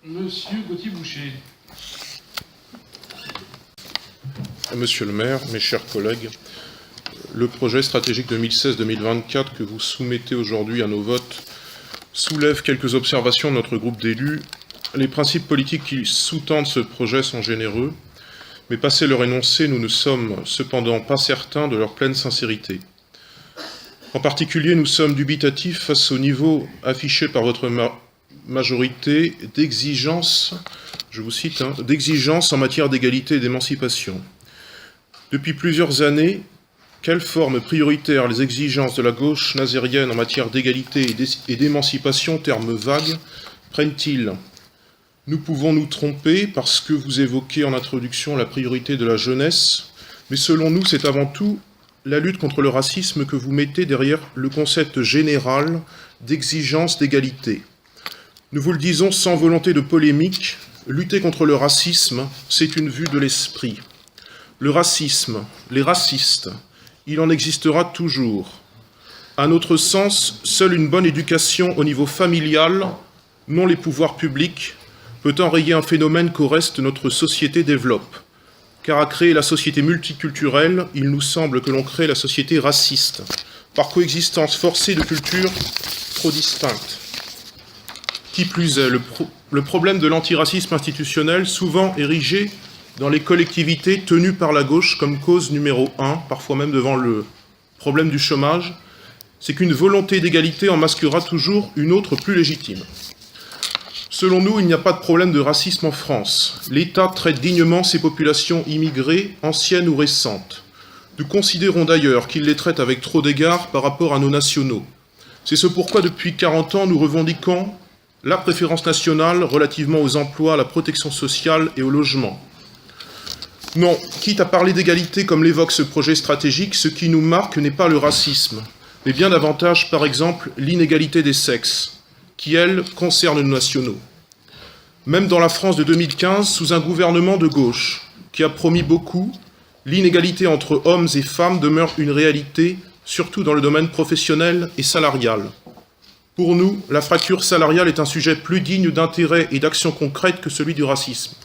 Monsieur Gauthier-Boucher. Monsieur le maire, mes chers collègues, le projet stratégique 2016-2024 que vous soumettez aujourd'hui à nos votes soulève quelques observations de notre groupe d'élus. Les principes politiques qui sous-tendent ce projet sont généreux, mais passé leur énoncé, nous ne sommes cependant pas certains de leur pleine sincérité. En particulier, nous sommes dubitatifs face au niveau affiché par votre majorité d'exigence, je vous cite, d'exigence en matière d'égalité et d'émancipation. Depuis plusieurs années, quelle forme prioritaire les exigences de la gauche nazérienne en matière d'égalité et d'émancipation, termes vagues, prennent-ils ? Nous pouvons nous tromper parce que vous évoquez en introduction la priorité de la jeunesse, mais selon nous, c'est avant tout la lutte contre le racisme que vous mettez derrière le concept général d'exigence d'égalité. Nous vous le disons sans volonté de polémique, lutter contre le racisme, c'est une vue de l'esprit. Le racisme, les racistes, il en existera toujours. À notre sens, seule une bonne éducation au niveau familial, non les pouvoirs publics, peut enrayer un phénomène qu'au reste notre société développe. Car à créer la société multiculturelle, il nous semble que l'on crée la société raciste, par coexistence forcée de cultures trop distinctes. Qui plus est, le problème de l'antiracisme institutionnel, souvent érigé dans les collectivités tenues par la gauche comme cause numéro 1, parfois même devant le problème du chômage, c'est qu'une volonté d'égalité en masquera toujours une autre plus légitime. Selon nous, il n'y a pas de problème de racisme en France. L'État traite dignement ses populations immigrées, anciennes ou récentes. Nous considérons d'ailleurs qu'il les traite avec trop d'égards par rapport à nos nationaux. C'est ce pourquoi depuis 40 ans, nous revendiquons la préférence nationale relativement aux emplois, à la protection sociale et au logement. Non, quitte à parler d'égalité comme l'évoque ce projet stratégique, ce qui nous marque n'est pas le racisme, mais bien davantage, par exemple, l'inégalité des sexes, qui, elle, concerne nos nationaux. Même dans la France de 2015, sous un gouvernement de gauche, qui a promis beaucoup, l'inégalité entre hommes et femmes demeure une réalité, surtout dans le domaine professionnel et salarial. Pour nous, la fracture salariale est un sujet plus digne d'intérêt et d'action concrète que celui du racisme.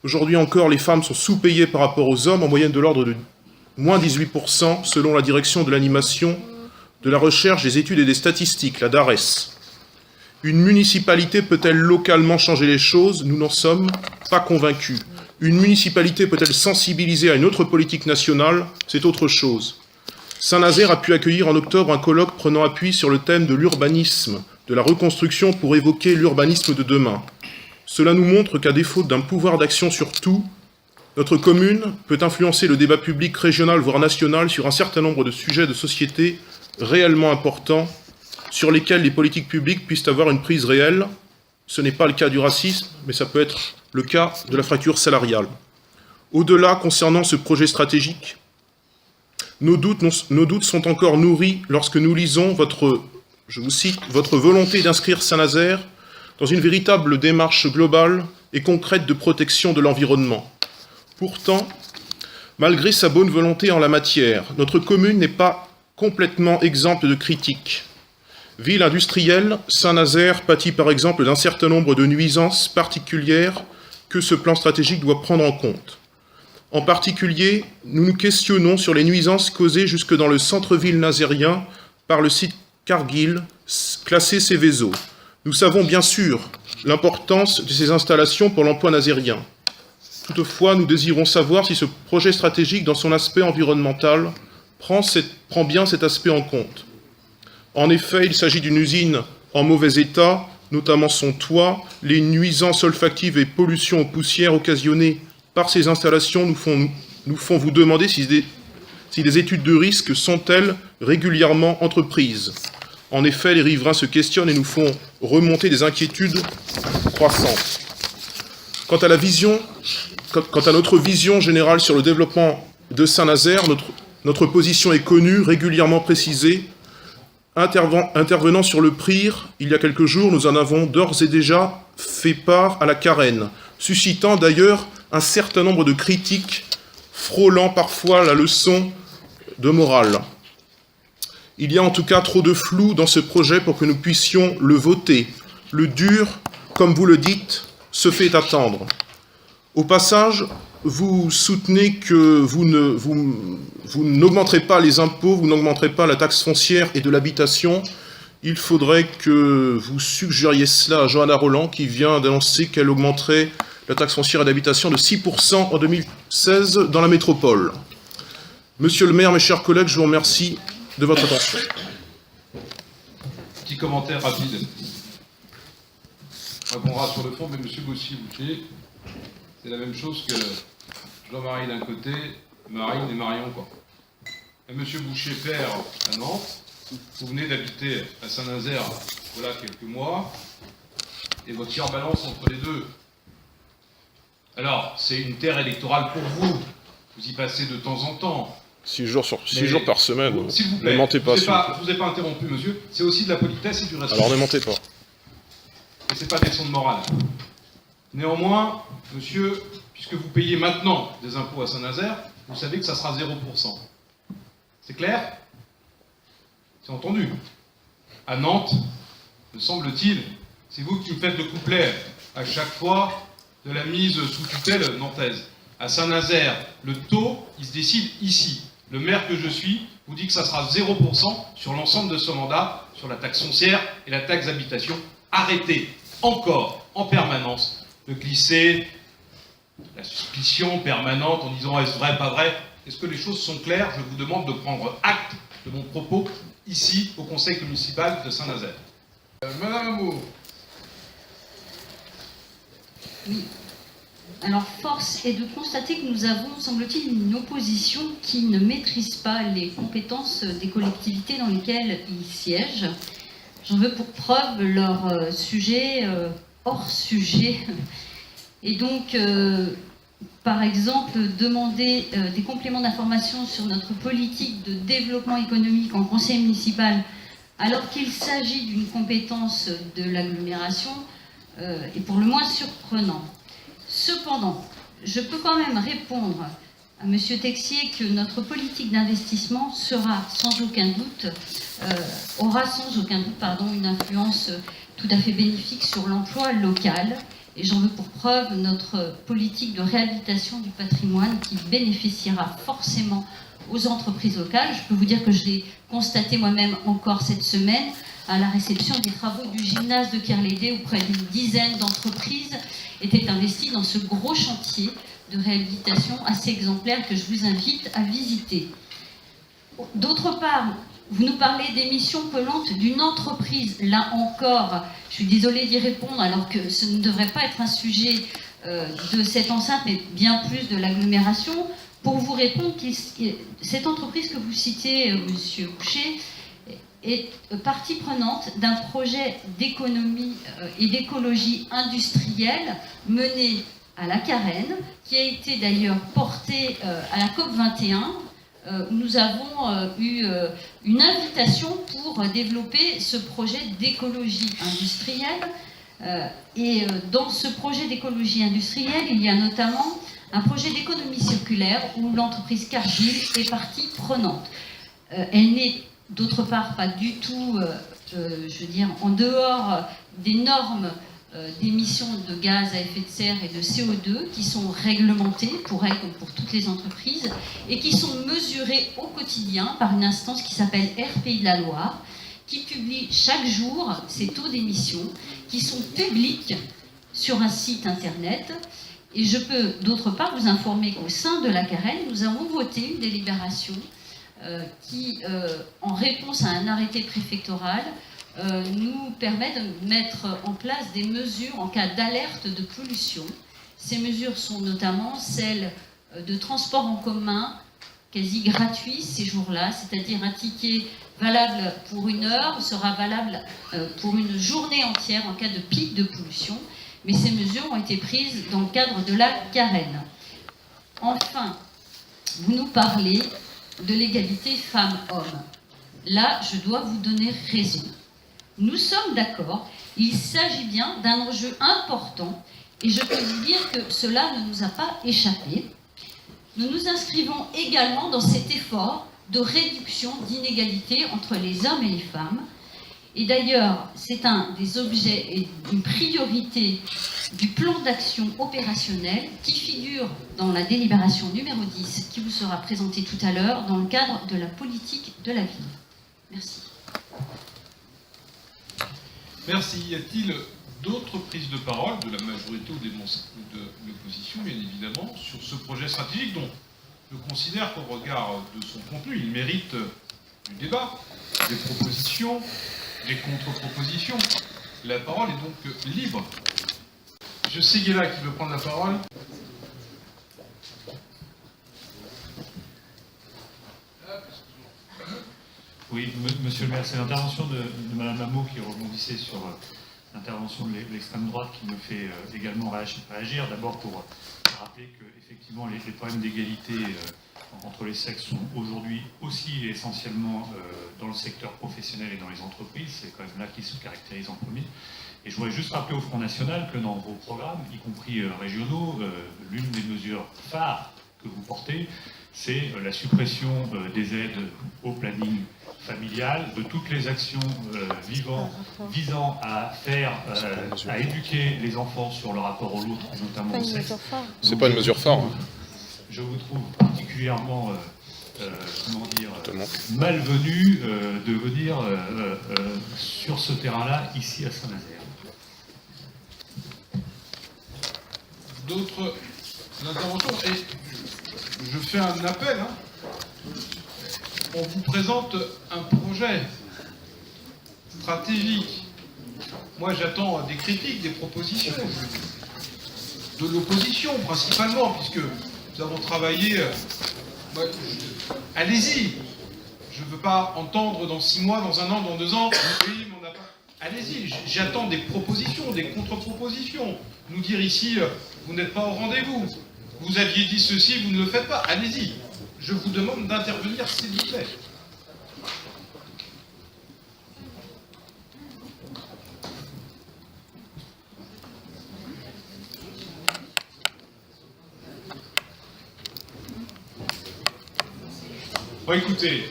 Aujourd'hui encore, les femmes sont sous-payées par rapport aux hommes, en moyenne de l'ordre de moins 18%, selon la direction de l'animation, de la recherche, des études et des statistiques, la DARES. Une municipalité peut-elle localement changer les choses ? Nous n'en sommes pas convaincus. Une municipalité peut-elle sensibiliser à une autre politique nationale ? C'est autre chose. Saint-Nazaire a pu accueillir en octobre un colloque prenant appui sur le thème de l'urbanisme, de la reconstruction pour évoquer l'urbanisme de demain. Cela nous montre qu'à défaut d'un pouvoir d'action sur tout, notre commune peut influencer le débat public régional voire national sur un certain nombre de sujets de société réellement importants sur lesquels les politiques publiques puissent avoir une prise réelle. Ce n'est pas le cas du racisme, mais ça peut être le cas de la fracture salariale. Au-delà, concernant ce projet stratégique, nos doutes sont encore nourris lorsque nous lisons votre, je vous cite, votre volonté d'inscrire Saint-Nazaire dans une véritable démarche globale et concrète de protection de l'environnement. Pourtant, malgré sa bonne volonté en la matière, notre commune n'est pas complètement exempte de critiques. Ville industrielle, Saint-Nazaire pâtit par exemple d'un certain nombre de nuisances particulières que ce plan stratégique doit prendre en compte. En particulier, nous nous questionnons sur les nuisances causées jusque dans le centre-ville nazérien par le site Cargill, classé Céveso. Nous savons bien sûr l'importance de ces installations pour l'emploi nazérien. Toutefois, nous désirons savoir si ce projet stratégique, dans son aspect environnemental, prend bien cet aspect en compte. En effet, il s'agit d'une usine en mauvais état, notamment son toit. Les nuisances olfactives et pollutions aux poussières occasionnées par ces installations nous font vous demander si des études de risque sont-elles régulièrement entreprises. En effet, les riverains se questionnent et nous font remonter des inquiétudes croissantes. Quant à notre vision générale sur le développement de Saint-Nazaire, notre position est connue, régulièrement précisée. Intervenant sur le PRIR, il y a quelques jours, nous en avons d'ores et déjà fait part à la Carène, suscitant d'ailleurs un certain nombre de critiques, frôlant parfois la leçon de morale. Il y a en tout cas trop de flou dans ce projet pour que nous puissions le voter. Le dur comme vous le dites, se fait attendre. Au passage, vous soutenez que vous n'augmenterez pas les impôts, vous n'augmenterez pas la taxe foncière et de l'habitation. Il faudrait que vous suggériez cela à Johanna Rolland, qui vient d'annoncer qu'elle augmenterait la taxe foncière et d'habitation de 6% en 2016 dans la métropole. Monsieur le maire, mes chers collègues, je vous remercie de votre attention. Petit commentaire rapide. On répondra sur le fond, mais monsieur Boucher, c'est la même chose que Jean-Marie d'un côté, Marine et Marion, quoi. Et monsieur Boucher, père à Nantes, vous venez d'habiter à Saint-Nazaire, voilà quelques mois, et votre tir balance entre les deux. Alors, c'est une terre électorale pour vous. Vous y passez de temps en temps. 6 jours par semaine. S'il vous plaît, ne mentez pas. Je ne vous ai pas interrompu, monsieur. C'est aussi de la politesse et du respect. Alors ne mentez pas. Et ce n'est pas des leçons de morale. Néanmoins, monsieur, puisque vous payez maintenant des impôts à Saint-Nazaire, vous savez que ça sera 0%. C'est clair? C'est entendu. À Nantes, me semble-t-il, c'est vous qui me faites le couplet à chaque fois de la mise sous tutelle nantaise. À Saint-Nazaire, le taux, il se décide ici. Le maire que je suis vous dit que ça sera 0% sur l'ensemble de ce mandat, sur la taxe foncière et la taxe d'habitation. Arrêtez encore, en permanence, de glisser la suspicion permanente en disant est-ce vrai, pas vrai? Est-ce que les choses sont claires? Je vous demande de prendre acte de mon propos ici, au conseil municipal de Saint-Nazaire. Madame Amour. Oui. Alors, force est de constater que nous avons, semble-t-il, une opposition qui ne maîtrise pas les compétences des collectivités dans lesquelles ils siègent. J'en veux pour preuve leur sujet hors sujet. Et donc, par exemple, demander des compléments d'information sur notre politique de développement économique en conseil municipal, alors qu'il s'agit d'une compétence de l'agglomération, est pour le moins surprenant. Cependant, je peux quand même répondre à M. Texier que notre politique d'investissement sera sans aucun doute, aura sans aucun doute une influence tout à fait bénéfique sur l'emploi local. Et j'en veux pour preuve notre politique de réhabilitation du patrimoine qui bénéficiera forcément aux entreprises locales. Je peux vous dire que je l'ai constaté moi-même encore cette semaine à la réception des travaux du gymnase de Kerlédé, où près d'une dizaine d'entreprises étaient investies dans ce gros chantier de réhabilitation assez exemplaire que je vous invite à visiter. D'autre part, vous nous parlez d'émissions polluantes d'une entreprise. Là encore, je suis désolée d'y répondre alors que ce ne devrait pas être un sujet de cette enceinte, mais bien plus de l'agglomération. Pour vous répondre, cette entreprise que vous citez, Monsieur Boucher, est partie prenante d'un projet d'économie et d'écologie industrielle mené à la Carène, qui a été d'ailleurs porté à la COP21. Nous avons eu une invitation pour développer ce projet d'écologie industrielle. Et dans ce projet d'écologie industrielle, il y a notamment un projet d'économie circulaire où l'entreprise Cargill est partie prenante. Elle n'est d'autre part pas du tout, je veux dire, en dehors des normes d'émissions de gaz à effet de serre et de CO2 qui sont réglementées pour elle comme pour toutes les entreprises et qui sont mesurées au quotidien par une instance qui s'appelle RPI de la Loire, qui publie chaque jour ces taux d'émission qui sont publics sur un site internet. Et je peux d'autre part vous informer qu'au sein de la Carène, nous avons voté une délibération qui, en réponse à un arrêté préfectoral, nous permet de mettre en place des mesures en cas d'alerte de pollution. Ces mesures sont notamment celles de transport en commun quasi gratuit ces jours-là, c'est-à-dire un ticket valable pour 1 heure sera valable pour une journée entière en cas de pic de pollution. Mais ces mesures ont été prises dans le cadre de la Carène. Enfin, vous nous parlez de l'égalité femmes-hommes. Là, je dois vous donner raison. Nous sommes d'accord, il s'agit bien d'un enjeu important et je peux vous dire que cela ne nous a pas échappé. Nous nous inscrivons également dans cet effort de réduction d'inégalités entre les hommes et les femmes. Et d'ailleurs, c'est un des objets et une priorité du plan d'action opérationnel qui figure dans la délibération numéro 10 qui vous sera présentée tout à l'heure dans le cadre de la politique de la ville. Merci. Merci. Y a-t-il d'autres prises de parole de la majorité ou de l'opposition, bien évidemment, sur ce projet stratégique dont je considère qu'au regard de son contenu, il mérite du débat, des propositions, des contre-propositions. La parole est donc libre. Je sais Guéla qui veut prendre la parole. Oui, monsieur le maire, c'est l'intervention de Mme Hameau qui rebondissait sur l'intervention de l'extrême droite qui me fait également réagir. D'abord pour rappeler que effectivement les problèmes d'égalité entre les sexes sont aujourd'hui aussi essentiellement dans le secteur professionnel et dans les entreprises. C'est quand même là qu'ils se caractérisent en premier. Et je voudrais juste rappeler au Front National que dans vos programmes, y compris régionaux, l'une des mesures phares que vous portez, c'est la suppression des aides au planning familial, de toutes les actions visant à à éduquer les enfants sur le rapport au l'autre, notamment au sexe. C'est pas une mesure phare. Je vous trouve particulièrement malvenu de venir sur ce terrain-là, ici à Saint-Nazaire. D'autres interventions. Et je fais un appel. On vous présente un projet stratégique. Moi, j'attends des critiques, des propositions, de l'opposition principalement, puisque nous avons travaillé. Allez-y. Je ne veux pas entendre dans 6 mois, dans 1 an, dans 2 ans. Oui, mais on n'a pas. Allez-y. J'attends des propositions, des contre-propositions. Nous dire ici, vous n'êtes pas au rendez-vous. Vous aviez dit ceci, vous ne le faites pas. Allez-y. Je vous demande d'intervenir, s'il vous plaît. Bon, écoutez,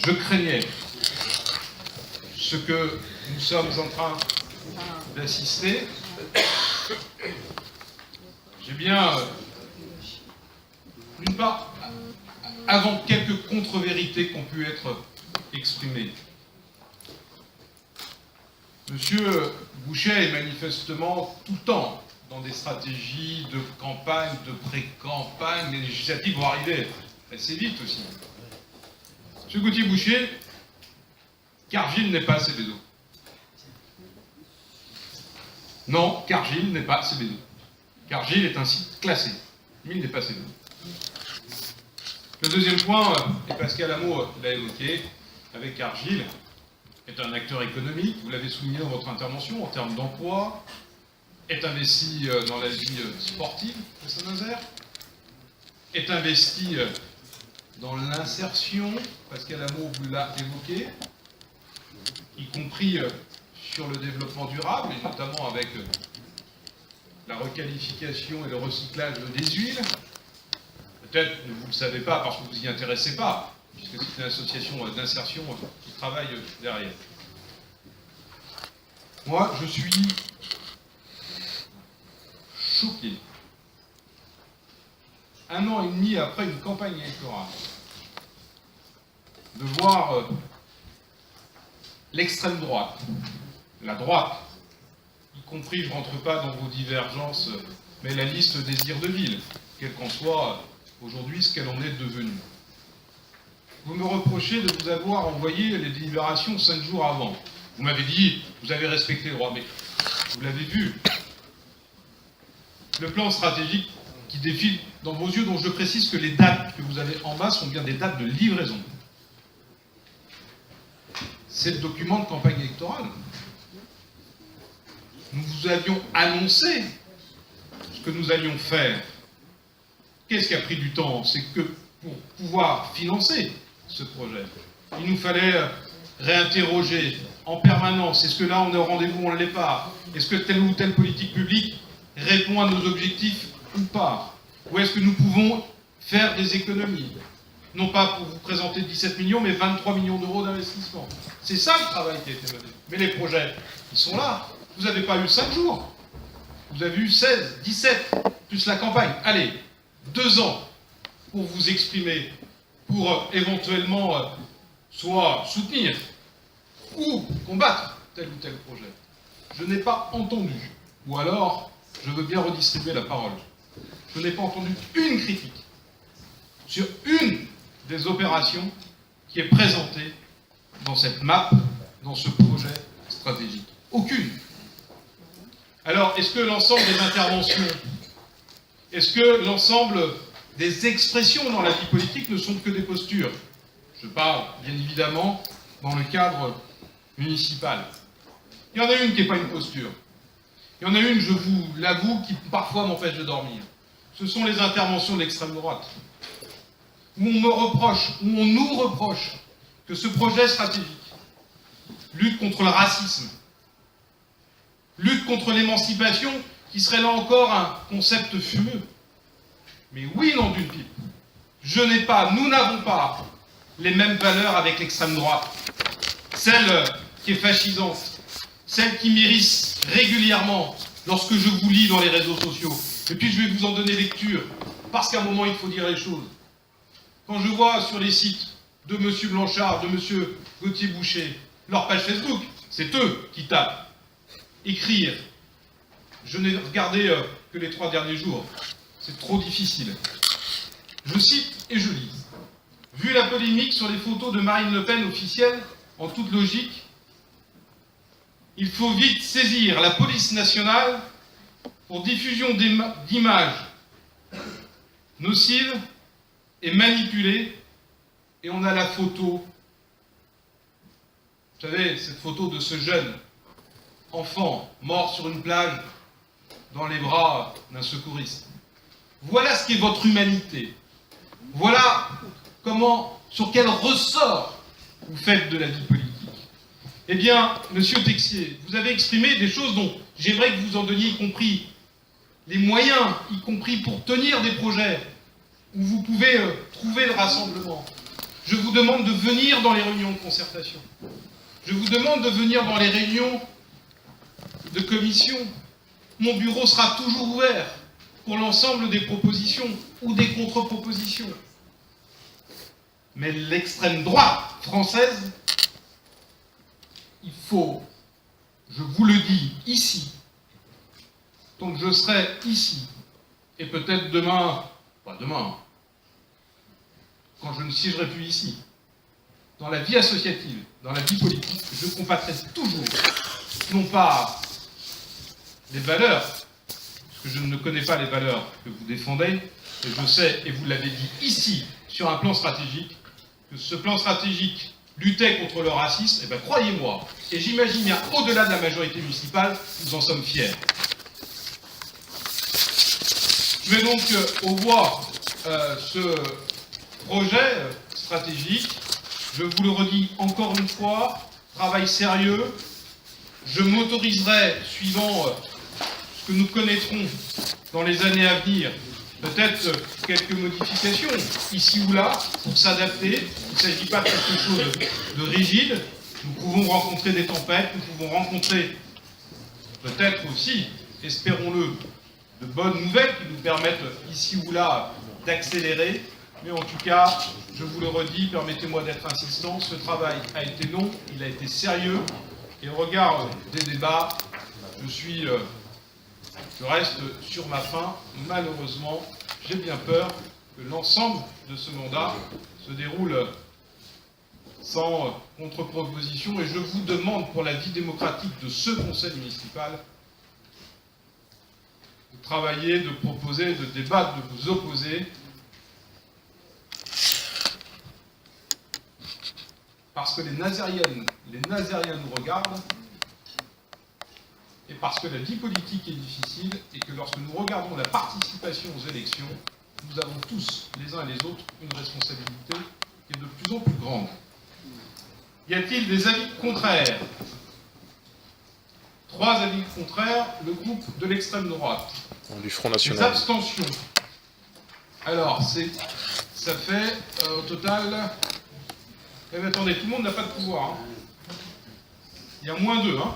je craignais ce que nous sommes en train d'assister. J'ai bien, d'une part, avant quelques contre-vérités qui ont pu être exprimées. Monsieur Bouchet est manifestement tout le temps dans des stratégies de campagne, de pré-campagne. Les législatives vont arriver assez vite aussi. Monsieur Gauthier-Boucher, Cargill n'est pas Cévedo. Non, Cargill n'est pas Cévedo. Cargill est un site classé, mais il n'est pas Cévedo. Le deuxième point, et Pascal Hameau l'a évoqué, avec Cargill, est un acteur économique, vous l'avez souligné dans votre intervention, en termes d'emploi, est investi dans la vie sportive de Saint-Nazaire, est investi dans l'insertion, Pascal Hameau vous l'a évoqué, y compris sur le développement durable, et notamment avec la requalification et le recyclage des huiles. Peut-être ne vous le savez pas parce que vous n'y intéressez pas, puisque c'est une association d'insertion qui travaille derrière. Moi, je suis choqué. 1 an et demi après une campagne électorale, de voir l'extrême droite, la droite, y compris, je ne rentre pas dans vos divergences, mais la liste des dires de ville, quelle qu'en soit aujourd'hui ce qu'elle en est devenue. Vous me reprochez de vous avoir envoyé les délibérations 5 jours avant. Vous m'avez dit, vous avez respecté le droit, mais vous l'avez vu. Le plan stratégique qui défile dans vos yeux, dont je précise que les dates que vous avez en bas sont bien des dates de livraison. C'est le document de campagne électorale. Nous vous avions annoncé ce que nous allions faire. Qu'est-ce qui a pris du temps? C'est que pour pouvoir financer ce projet, il nous fallait réinterroger en permanence. Est-ce que là on est au rendez-vous, on ne l'est pas? Est-ce que telle ou telle politique publique répond à nos objectifs ou pas? Ou est-ce que nous pouvons faire des économies? non pas pour vous présenter 17 millions, mais 23 millions d'euros d'investissement. C'est ça le travail qui a été mené. Mais les projets, ils sont là. Vous n'avez pas eu 5 jours. Vous avez eu 16, 17, plus la campagne. Allez, 2 ans pour vous exprimer, pour éventuellement soit soutenir ou combattre tel ou tel projet. Je n'ai pas entendu, ou alors je veux bien redistribuer la parole, je n'ai pas entendu une critique sur une des opérations qui est présentée dans cette map, dans ce projet stratégique. Aucune. Alors, est-ce que l'ensemble des interventions, est-ce que l'ensemble des expressions dans la vie politique ne sont que des postures? Je parle, bien évidemment, dans le cadre municipal. Il y en a une qui n'est pas une posture. Il y en a une, je vous l'avoue, qui parfois m'empêche de dormir. Ce sont les interventions de l'extrême droite, où on me reproche, où on nous reproche que ce projet stratégique lutte contre le racisme, lutte contre l'émancipation, qui serait là encore un concept fumeux. Mais oui, non d'une pipe. Nous n'avons pas les mêmes valeurs avec l'extrême droite. Celle qui est fascisante, celle qui m'irrisse régulièrement lorsque je vous lis dans les réseaux sociaux. Et puis je vais vous en donner lecture, parce qu'à un moment il faut dire les choses. Quand je vois sur les sites de M. Blanchard, de M. Gauthier-Boucher, leur page Facebook, c'est eux qui tapent. Écrire. Je n'ai regardé que les 3 derniers jours. C'est trop difficile. Je cite et je lis. Vu la polémique sur les photos de Marine Le Pen officielle, en toute logique, il faut vite saisir la police nationale pour diffusion d'images nocives et manipulées. Et on a la photo, vous savez, cette photo de ce jeune enfant mort sur une plage dans les bras d'un secouriste. Voilà ce qu'est votre humanité. Voilà comment, sur quel ressort vous faites de la vie politique. Eh bien, Monsieur Texier, vous avez exprimé des choses dont j'aimerais que vous en donniez y compris les moyens, y compris pour tenir des projets où vous pouvez trouver le rassemblement. Je vous demande de venir dans les réunions de concertation. Je vous demande de venir dans les réunions de commission. Mon bureau sera toujours ouvert pour l'ensemble des propositions ou des contre-propositions. Mais l'extrême droite française, il faut, je vous le dis ici, tant que je serai ici, et peut-être demain, pas demain, quand je ne siégerai plus ici, dans la vie associative, dans la vie politique, je combattrai toujours, non pas les valeurs, parce que je ne connais pas les valeurs que vous défendez, et je sais, et vous l'avez dit ici, sur un plan stratégique, que ce plan stratégique luttait contre le racisme, et bien croyez-moi, et j'imagine bien au-delà de la majorité municipale, nous en sommes fiers. Je vais donc au voix ce projet stratégique. Je vous le redis encore une fois, travail sérieux. Je m'autoriserai, suivant ce que nous connaîtrons dans les années à venir, peut-être quelques modifications, ici ou là, pour s'adapter. Il ne s'agit pas de quelque chose de rigide. Nous pouvons rencontrer des tempêtes, nous pouvons rencontrer peut-être aussi, espérons-le, de bonnes nouvelles qui nous permettent ici ou là d'accélérer. Mais en tout cas, je vous le redis, permettez-moi d'être insistant, ce travail a été long, il a été sérieux, et au regard des débats, je reste sur ma faim. Malheureusement, j'ai bien peur que l'ensemble de ce mandat se déroule sans contre-proposition, et je vous demande, pour la vie démocratique de ce conseil municipal, de travailler, de proposer, de débattre, de vous opposer, parce que les Nazériennes nous regardent, et parce que la vie politique est difficile, et que lorsque nous regardons la participation aux élections, nous avons tous, les uns et les autres, une responsabilité qui est de plus en plus grande. Y a-t-il des avis contraires? 3 avis contraires, le groupe de l'extrême droite. Du Front Les National. abstentions. Alors, Ça fait au total... Eh bien, attendez, tout le monde n'a pas de pouvoir. Hein. Il y a moins 2, hein,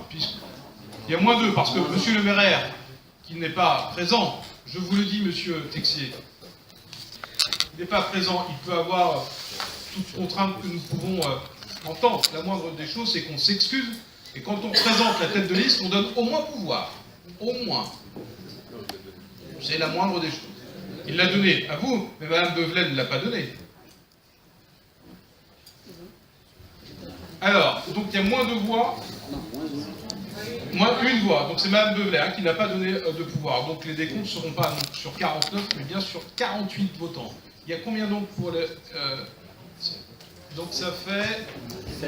il y a moins 2, parce que monsieur le maire, qui n'est pas présent, je vous le dis, monsieur Texier, il n'est pas présent, il peut avoir toute contrainte que nous pouvons entendre. La moindre des choses, c'est qu'on s'excuse, et quand on présente la tête de liste, on donne au moins pouvoir. Au moins. C'est la moindre des choses. Il l'a donné à vous, mais Mme Beuvelet ne l'a pas donné. Alors, donc il y a moins de voix, moins une voix. Donc c'est Mme Beuvelet qui n'a pas donné de pouvoir. Donc les décomptes ne seront pas donc, sur 49, mais bien sur 48 votants. Il y a combien donc pour le... donc ça fait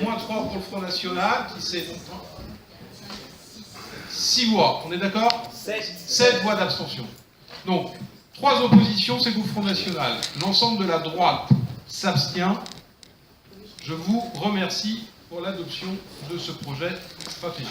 moins 3 pour le Front National, qui c'est donc 6 voix. On est d'accord ? 7 voix d'abstention. Donc, 3 oppositions, c'est le Front National. L'ensemble de la droite s'abstient. Je vous remercie pour l'adoption de ce projet stratégique.